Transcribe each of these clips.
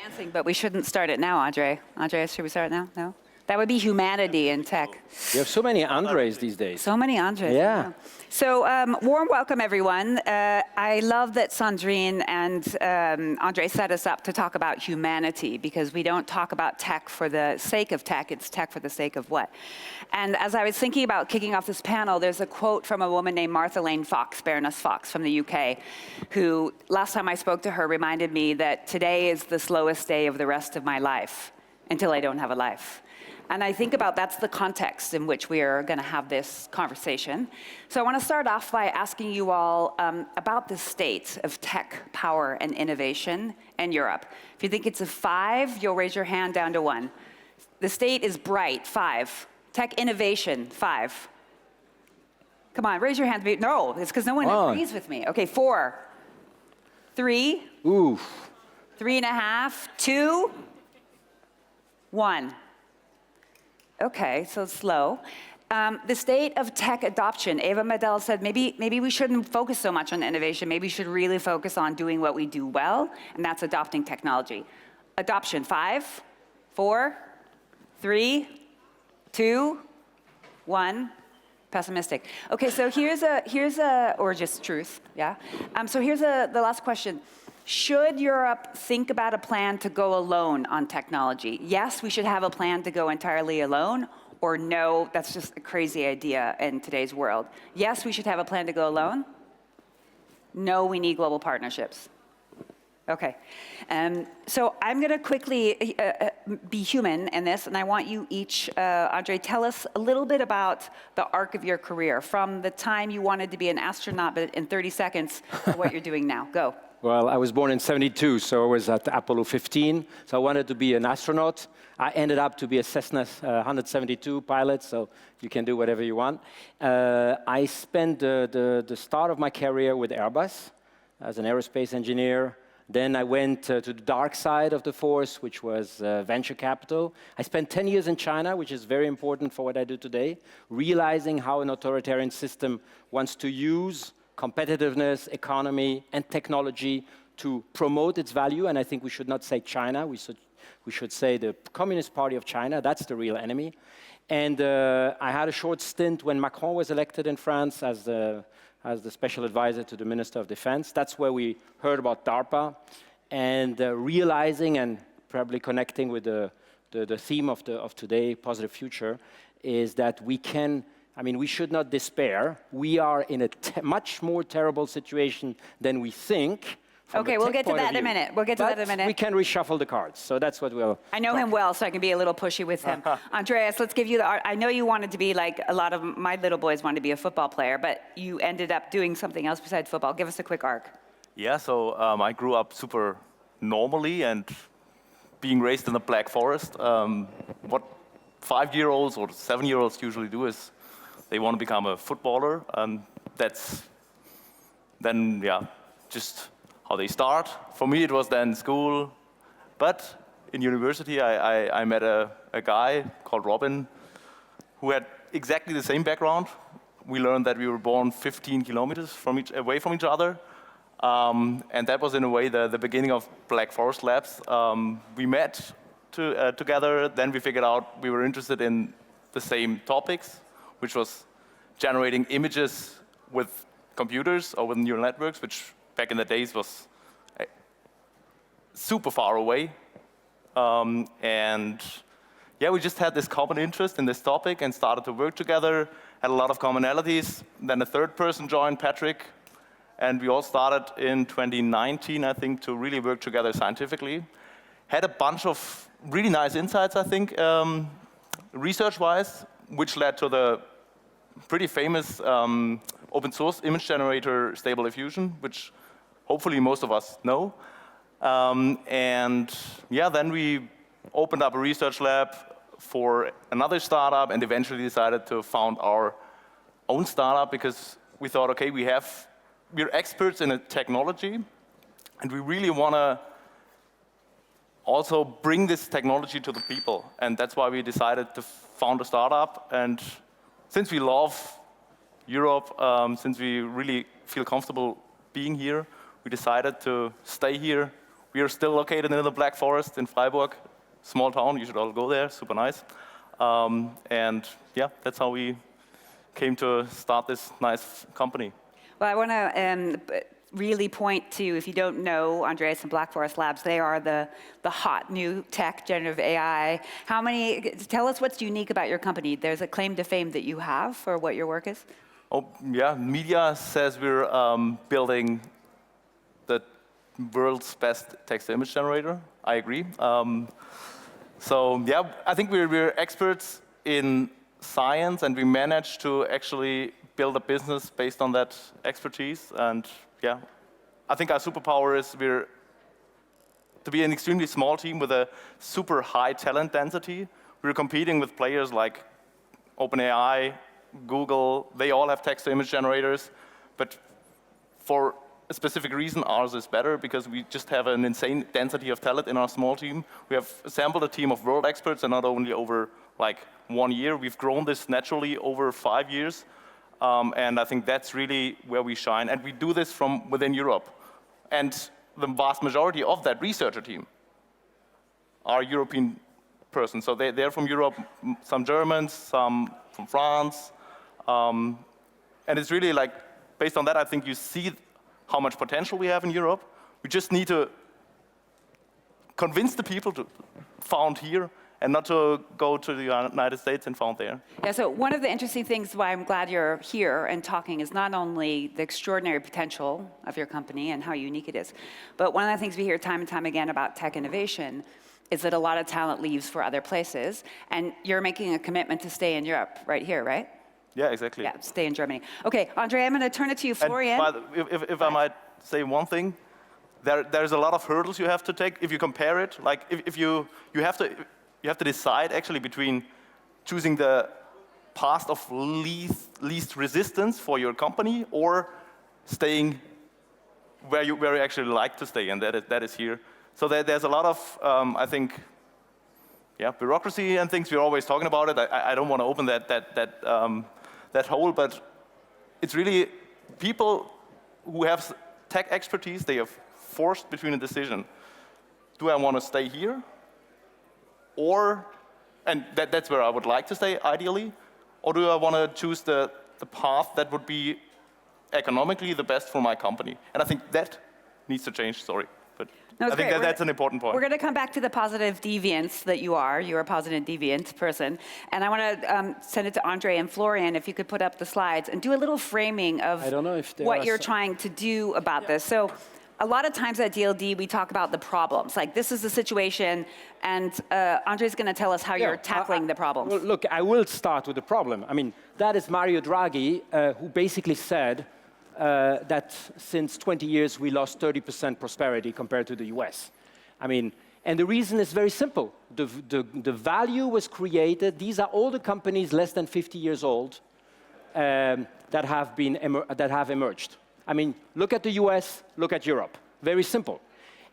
dancing, but we shouldn't start it now, Andre. Andreas, should we start now? No? That would be humanity in tech. You have so many Andres these days. So many Andres. Yeah. So warm welcome, everyone. I love that Sandrine and Andre set us up to talk about humanity, because we don't talk about tech for the sake of tech, it's tech for the sake of what? And as I was thinking about kicking off this panel, there's a quote from a woman named Martha Lane Fox, Baroness Fox from the UK, who last time I spoke to her reminded me that today is the slowest day of the rest of my life, until I don't have a life. And I think about that's the context in which we are going to have this conversation. So I want to start off by asking you all about the state of tech, power, and innovation in Europe. If you think it's a 5, you'll raise your hand down to 1. The state is bright, 5. Tech innovation, 5. Come on, raise your hand. No, it's because no one agrees with me. Okay, 4. 3. Ooh. 3.5. 2. 1. Okay, so slow. The state of tech adoption. Eva Medel said maybe we shouldn't focus so much on innovation. Maybe we should really focus on doing what we do well, and that's adopting technology. Adoption, 5, 4, 3, 2, 1. Pessimistic. Okay, so here's a or just truth, yeah? So here's the last question. Should Europe think about a plan to go alone on technology? Yes, we should have a plan to go entirely alone, or no, that's just a crazy idea in today's world. Yes, we should have a plan to go alone. No, we need global partnerships. Okay, so I'm gonna quickly be human in this, and I want you each, Andre, tell us a little bit about the arc of your career, from the time you wanted to be an astronaut, but in 30 seconds, to what you're doing now. Go. Well, I was born in '72, so I was at Apollo 15. So I wanted to be an astronaut. I ended up to be a Cessna 172 pilot, so you can do whatever you want. I spent the start of my career with Airbus as an aerospace engineer. Then I went to the dark side of the force, which was venture capital. I spent 10 years in China, which is very important for what I do today, realizing how an authoritarian system wants to use competitiveness, economy, and technology to promote its value. And I think we should not say China, we should say the Communist Party of China. That's the real enemy. And I had a short stint when Macron was elected in France as the special advisor to the Minister of Defense. That's where we heard about DARPA, and realizing and probably connecting with the theme of today, positive future, is that we should not despair. We are in a much more terrible situation than we think. Okay, we'll get to that in a minute. We'll get to that in a minute. We can reshuffle the cards, so that's what we'll... I know him well, so I can be a little pushy with him. Andreas, let's give you the art. I know you wanted to be like a lot of my little boys wanted to be a football player, but you ended up doing something else besides football. Give us a quick arc. Yeah, so I grew up super normally, and being raised in the Black Forest, what 5-year-olds or 7-year-olds usually do is they want to become a footballer, and that's then, just how they start. For me, it was then school, but in university, I met a guy called Robin who had exactly the same background. We learned that we were born 15 kilometers away from each other, and that was in a way the beginning of Black Forest Labs. We met together, then we figured out we were interested in the same topics, which was generating images with computers or with neural networks, which back in the days was super far away. And we just had this common interest in this topic and started to work together, had a lot of commonalities. Then a third person joined, Patrick, and we all started in 2019, I think, to really work together scientifically. Had a bunch of really nice insights, I think, research-wise, which led to the pretty famous open source image generator Stable Diffusion, which hopefully most of us know. Then we opened up a research lab for another startup and eventually decided to found our own startup, because we thought, okay, we're experts in a technology, and we really want to also bring this technology to the people. And that's why we decided to found a startup. And since we love Europe, since we really feel comfortable being here, we decided to stay here. We are still located in the Black Forest in Freiburg, small town. You should all go there, super nice. And yeah, that's how we came to start this nice company. Well, I want to really point to, if you don't know Andreas and Black Forest Labs, they are the hot new tech, generative AI. Tell us what's unique about your company. There's a claim to fame that you have for what your work is. Oh, yeah, media says we're building the world's best text-to-image generator. I agree. So yeah, I think we're experts in science, and we managed to actually build a business based on that expertise. And yeah, I think our superpower is to be an extremely small team with a super high talent density. We're competing with players like OpenAI, Google. They all have text-to-image generators, but for a specific reason, ours is better because we just have an insane density of talent in our small team. We have assembled a team of world experts, and not only over like 1 year. We've grown this naturally over 5 years. And I think that's really where we shine. And we do this from within Europe. And the vast majority of that researcher team are European persons. So they're from Europe, some Germans, some from France. And it's really like, based on that, I think you see how much potential we have in Europe. We just need to convince the people to found here and not to go to the United States and found there. Yeah, so one of the interesting things why I'm glad you're here and talking is not only the extraordinary potential of your company and how unique it is, but one of the things we hear time and time again about tech innovation is that a lot of talent leaves for other places, and you're making a commitment to stay in Europe right here, right? Yeah, exactly. Yeah, stay in Germany. Okay, Andre, I'm going to turn it to you, Florian. If I might say one thing, there's a lot of hurdles you have to take if you compare it. Like if you have to decide actually between choosing the path of least resistance for your company or staying where you actually like to stay, and that is here. So there's a lot of I think, yeah, bureaucracy and things. We're always talking about it. I don't want to open that hole, but it's really people who have tech expertise. They are forced between a decision: do I want to stay here? Or, and that's where I would like to stay, ideally, or do I want to choose the path that would be economically the best for my company? And I think that needs to change, sorry. But no, I think that's an important point. We're going to come back to the positive deviance that you are. You're a positive deviant person. And I want to send it to Andre and Florian, if you could put up the slides, and do a little framing of what you're trying to do about this. So, a lot of times at DLD, we talk about the problems. Like, this is the situation, and Andre's going to tell us how you're tackling the problems. Well, look, I will start with the problem. I mean, that is Mario Draghi, who basically said that since 20 years, we lost 30% prosperity compared to the US. I mean, and the reason is very simple. The value was created. These are all the companies less than 50 years old that have emerged. I mean, look at the US, look at Europe. Very simple.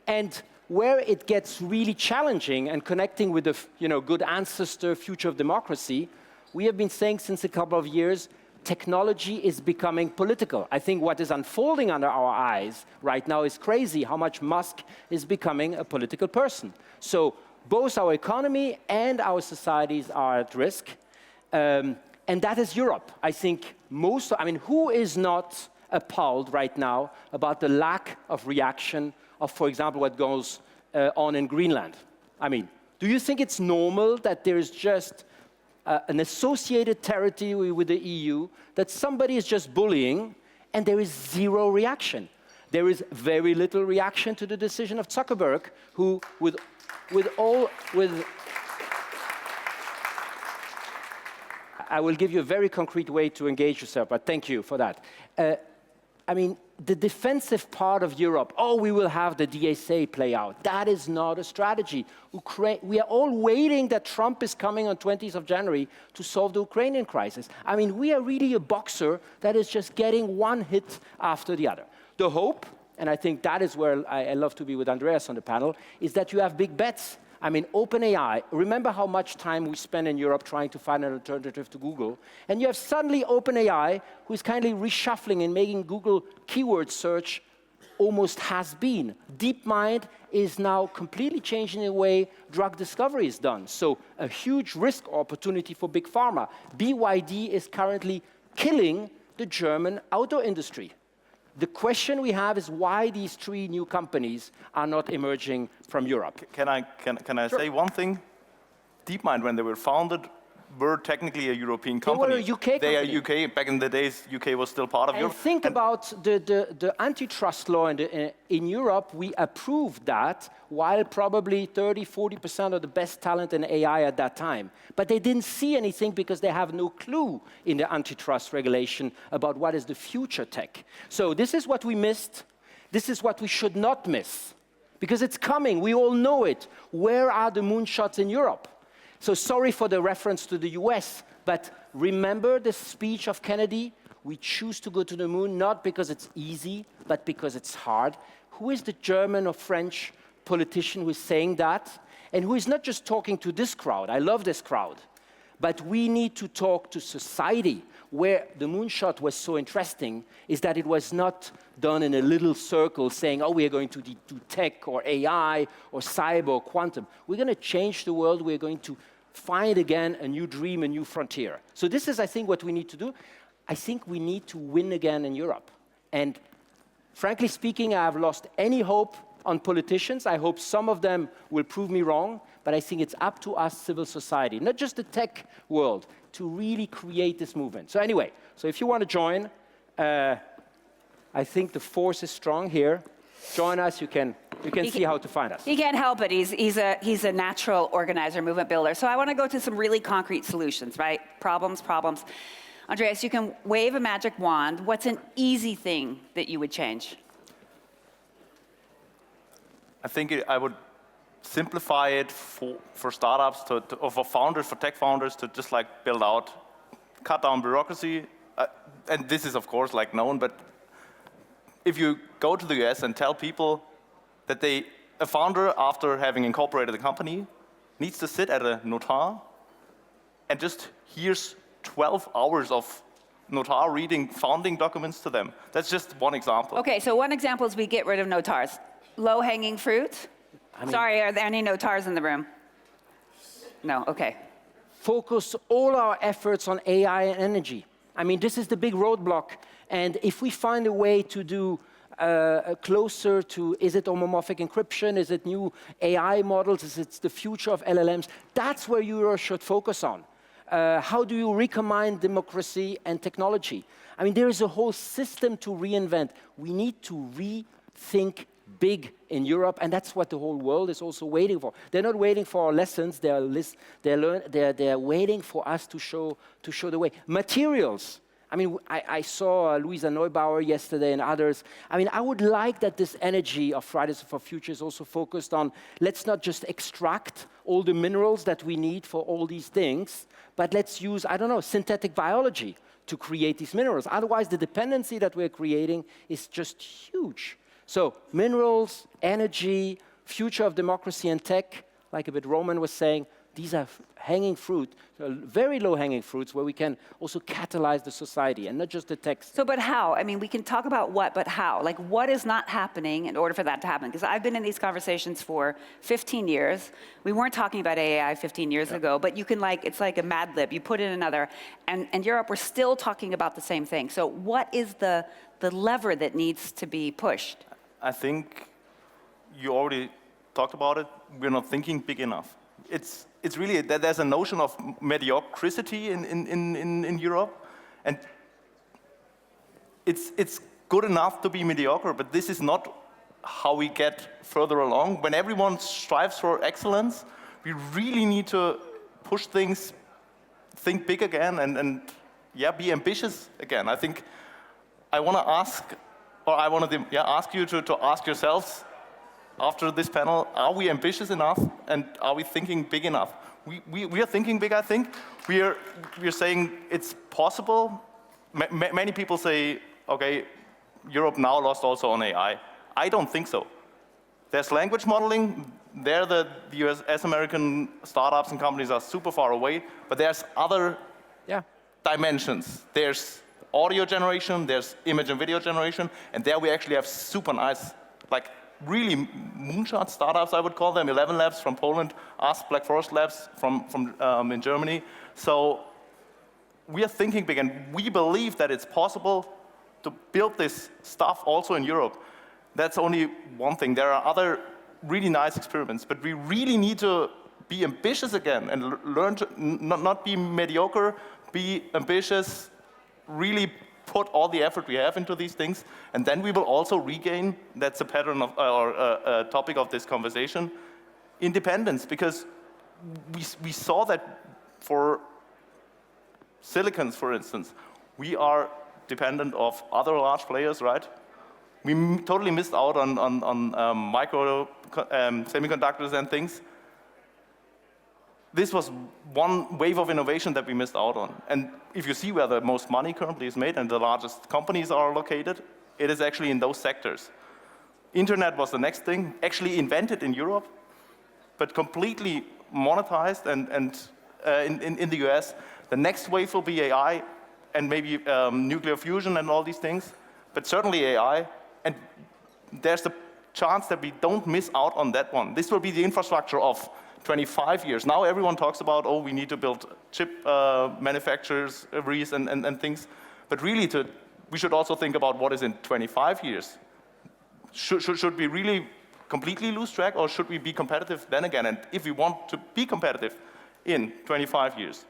And where it gets really challenging and connecting with the good ancestor future of democracy, we have been saying since a couple of years, technology is becoming political. I think what is unfolding under our eyes right now is crazy, how much Musk is becoming a political person. So both our economy and our societies are at risk. And that is Europe. I think who is not appalled right now about the lack of reaction of, for example, what goes on in Greenland? I mean, do you think it's normal that there is just an associated territory with the EU that somebody is just bullying and there is zero reaction? There is very little reaction to the decision of Zuckerberg, who I will give you a very concrete way to engage yourself, but thank you for that. I mean, the defensive part of Europe, we will have the DSA play out. That is not a strategy. We are all waiting that Trump is coming on 20th of January to solve the Ukrainian crisis. I mean, we are really a boxer that is just getting one hit after the other. The hope, and I think that is where I love to be with Andreas on the panel, is that you have big bets. I mean, OpenAI, remember how much time we spend in Europe trying to find an alternative to Google? And you have suddenly OpenAI, who is kindly reshuffling and making Google keyword search almost has been. DeepMind is now completely changing the way drug discovery is done. So a huge risk opportunity for big pharma. BYD is currently killing the German auto industry. The question we have is why these 3 new companies are not emerging from Europe. Can I say one thing? DeepMind, when they were founded, were technically a European company. They were a UK company. They are UK. Back in the days, UK was still part of Europe. And think about the antitrust law in Europe. We approved that while probably 30–40% of the best talent in AI at that time. But they didn't see anything because they have no clue in the antitrust regulation about what is the future tech. So this is what we missed. This is what we should not miss. Because it's coming. We all know it. Where are the moonshots in Europe? So sorry for the reference to the US, but remember the speech of Kennedy? We choose to go to the moon not because it's easy, but because it's hard. Who is the German or French politician who is saying that? And who is not just talking to this crowd? I love this crowd. But we need to talk to society. Where the moonshot was so interesting is that it was not done in a little circle saying, oh, we are going to do tech or AI or cyber or quantum. We're going to change the world. We're going to find again a new dream, a new frontier. So this is, I think, what we need to do. I think we need to win again in Europe. And frankly speaking, I have lost any hope on politicians. I hope some of them will prove me wrong, but I think it's up to us, civil society, not just the tech world, to really create this movement. So anyway, so if you want to join, I think the force is strong here. Join us, you can see how to find us. He can't help it. He's a natural organizer, movement builder. So I want to go to some really concrete solutions, right? Problems. Andreas, you can wave a magic wand. What's an easy thing that you would change? I think I would simplify it for startups, or for founders, for tech founders, to just like build out, cut down bureaucracy. And this is, of course, like known, but if you go to the US and tell people that a founder, after having incorporated the company, needs to sit at a notar and just hears 12 hours of notar reading founding documents to them. That's just one example. Okay, so one example is we get rid of notars. Low-hanging fruit? Sorry, are there any notars in the room? No, okay. Focus all our efforts on AI and energy. I mean, this is the big roadblock. And if we find a way to do closer to, is it homomorphic encryption? Is it new AI models? Is it the future of LLMs? That's where Europe should focus on. How do you recombine democracy and technology? I mean, there is a whole system to reinvent. We need to rethink big in Europe, and that's what the whole world is also waiting for. They're not waiting for our lessons. They're waiting for us to show the way. Materials. I mean, I saw Luisa Neubauer yesterday and others. I mean, I would like that this energy of Fridays for Future is also focused on, let's not just extract all the minerals that we need for all these things, but let's use, I don't know, synthetic biology to create these minerals. Otherwise, the dependency that we're creating is just huge. So minerals, energy, future of democracy and tech, like a bit Roman was saying, these are hanging fruit, very low hanging fruits where we can also catalyze the society and not just the tech. So, but how? I mean, we can talk about what, but how? Like, what is not happening in order for that to happen? Because I've been in these conversations for 15 years. We weren't talking about AI 15 years ago, but you can it's like a Mad Lib. You put in another, and Europe, we're still talking about the same thing. So what is the lever that needs to be pushed? I think you already talked about it. We're not thinking big enough. It's really that there's a notion of mediocrity in Europe, and it's good enough to be mediocre, but this is not how we get further along. When everyone strives for excellence, we really need to push things, think big again, and be ambitious again. I think I want to ask, or I want to ask you to ask yourselves after this panel, are we ambitious enough, and are we thinking big enough? We are thinking big, I think. We are saying it's possible. Many people say, okay, Europe now lost also on AI. I don't think so. There's language modeling. There the US American startups and companies are super far away, but there's other dimensions. There's audio generation, there's image and video generation, and there we actually have super nice, like really moonshot startups, I would call them, 11 labs from Poland, us, Black Forest Labs from in Germany. So we are thinking big, and we believe that it's possible to build this stuff also in Europe. That's only one thing. There are other really nice experiments, but we really need to be ambitious again and learn to not be mediocre, be ambitious, really put all the effort we have into these things, and then we will also regain, that's a pattern of, or a topic of this conversation, independence, because we saw that for silicons, for instance, we are dependent of other large players, right? We totally missed out on micro semiconductors and things. This was one wave of innovation that we missed out on. And if you see where the most money currently is made and the largest companies are located, it is actually in those sectors. Internet was the next thing, actually invented in Europe, but completely monetized and in the US. The next wave will be AI and maybe nuclear fusion and all these things, but certainly AI. And there's the chance that we don't miss out on that one. This will be the infrastructure of 25 years. Now everyone talks about, oh, we need to build chip manufacturers and things. But really, we should also think about what is in 25 years. Should we really completely lose track, or should we be competitive then again? And if we want to be competitive in 25 years,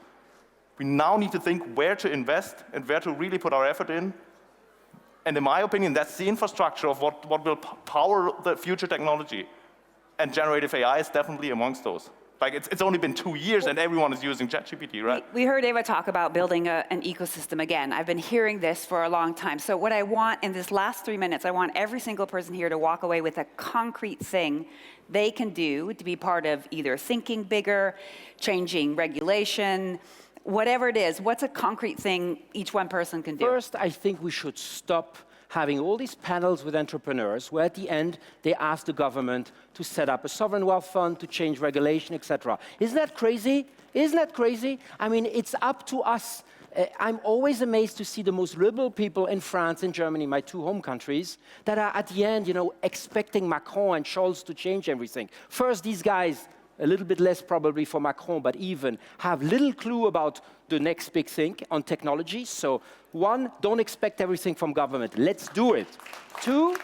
we now need to think where to invest and where to really put our effort in. And in my opinion, that's the infrastructure of what will power the future technology. And generative AI is definitely amongst those. Like, it's only been 2 years and everyone is using ChatGPT, right? We heard Eva talk about building an ecosystem again. I've been hearing this for a long time. So what I want in this last 3 minutes, I want every single person here to walk away with a concrete thing they can do to be part of either thinking bigger, changing regulation, whatever it is. What's a concrete thing each one person can do? First, I think we should stop having all these panels with entrepreneurs where at the end they ask the government to set up a sovereign wealth fund, to change regulation, etc. Isn't that crazy? Isn't that crazy? I mean, it's up to us. I'm always amazed to see the most liberal people in France and Germany, my two home countries, that are at the end, expecting Macron and Scholz to change everything. First, these guys, a little bit less probably for Macron, but even have little clue about the next big thing on technology. So one, don't expect everything from government. Let's do it. Two,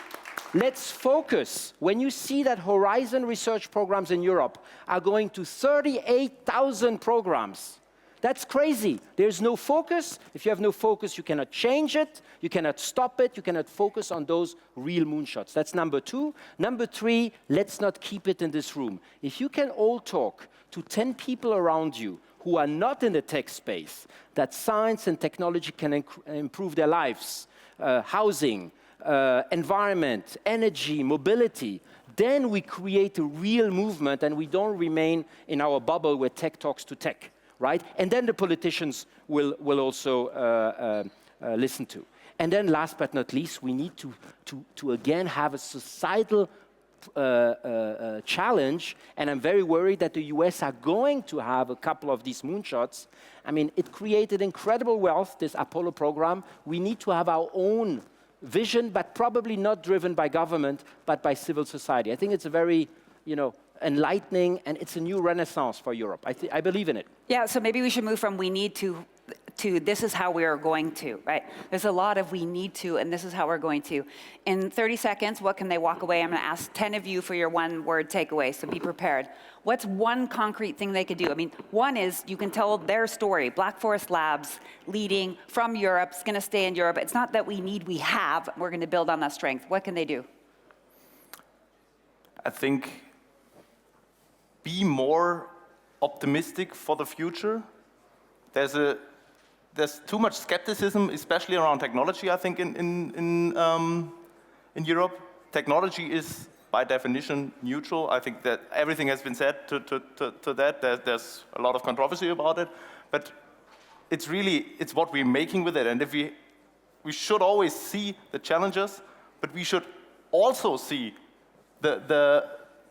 let's focus. When you see that Horizon research programs in Europe are going to 38,000 programs, that's crazy. There's no focus. If you have no focus, you cannot change it, you cannot stop it, you cannot focus on those real moonshots. That's number two. Number three, let's not keep it in this room. If you can all talk to 10 people around you who are not in the tech space, that science and technology can improve their lives, housing, environment, energy, mobility, then we create a real movement and we don't remain in our bubble where tech talks to tech. Right? And then the politicians will also listen to. And then last but not least, we need to again have a societal challenge, and I'm very worried that the US are going to have a couple of these moonshots. I mean, it created incredible wealth, this Apollo program. We need to have our own vision, but probably not driven by government, but by civil society. I think it's a very, enlightening, and it's a new renaissance for Europe. I believe in it. Yeah, so maybe we should move from we need to this is how we are going to, right? There's a lot of we need to, and this is how we're going to. In 30 seconds, what can they walk away? I'm going to ask 10 of you for your one-word takeaway, so be prepared. What's one concrete thing they could do? I mean, one is you can tell their story. Black Forest Labs, leading from Europe, is going to stay in Europe. It's not that we have. We're going to build on that strength. What can they do? I think be more optimistic for the future. There's too much skepticism, especially around technology, I think, in Europe. Technology is, by definition, neutral. I think that everything has been said to that. There's a lot of controversy about it. But it's what we're making with it. And if we should always see the challenges, but we should also see the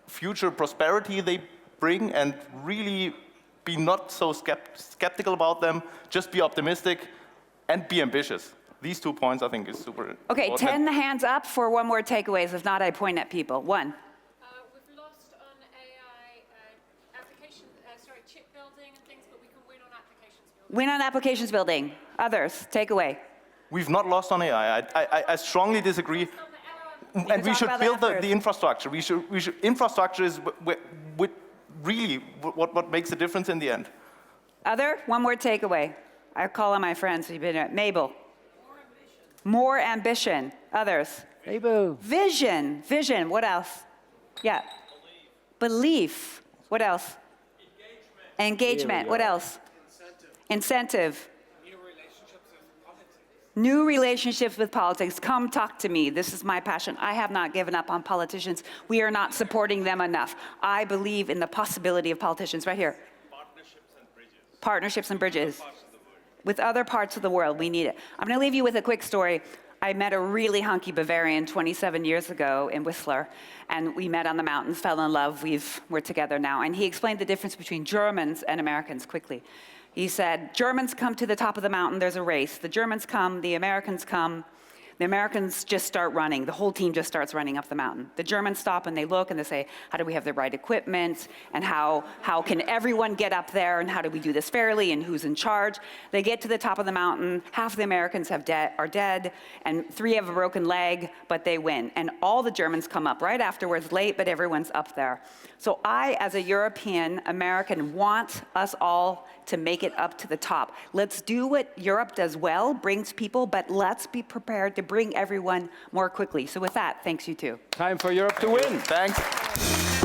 future prosperity they bring and really be not so skeptical about them, just be optimistic and be ambitious. these 2 points, I think, is super Okay, important. 10 hands up for one more takeaways. If not, I point at people. One. We've lost on AI application, chip building and things, but we can win on applications building. Win on applications building. Others, take away. We've not lost on AI. I strongly disagree. And we talk should about build that the infrastructure. Infrastructure is really what makes a difference in the end. Other, one more takeaway. I call on my friends who've been at Mabel. More ambition. Others. Mabel. Vision. Vision. What else? Yeah. Belief. What else? Engagement. What else? Incentive. New relationships with politics. Come talk to me. This is my passion. I have not given up on politicians. We are not supporting them enough. I believe in the possibility of politicians. Right here. Partnerships and bridges. With other parts of the world, we need it. I'm going to leave you with a quick story. I met a really hunky Bavarian 27 years ago in Whistler, and we met on the mountains, fell in love. We're together now. And he explained the difference between Germans and Americans quickly. He said, Germans come to the top of the mountain, there's a race. The Germans come, the Americans come. The Americans just start running. The whole team just starts running up the mountain. The Germans stop and they look and they say, how do we have the right equipment? And how can everyone get up there? And how do we do this fairly? And who's in charge? They get to the top of the mountain. Half of the Americans are dead, and 3 have a broken leg, but they win. And all the Germans come up right afterwards, late, but everyone's up there. So I, as a European American, want us all to make it up to the top. Let's do what Europe does well, brings people, but let's be prepared to bring everyone more quickly. So with that, thanks you too. Time for Europe to win. Thanks.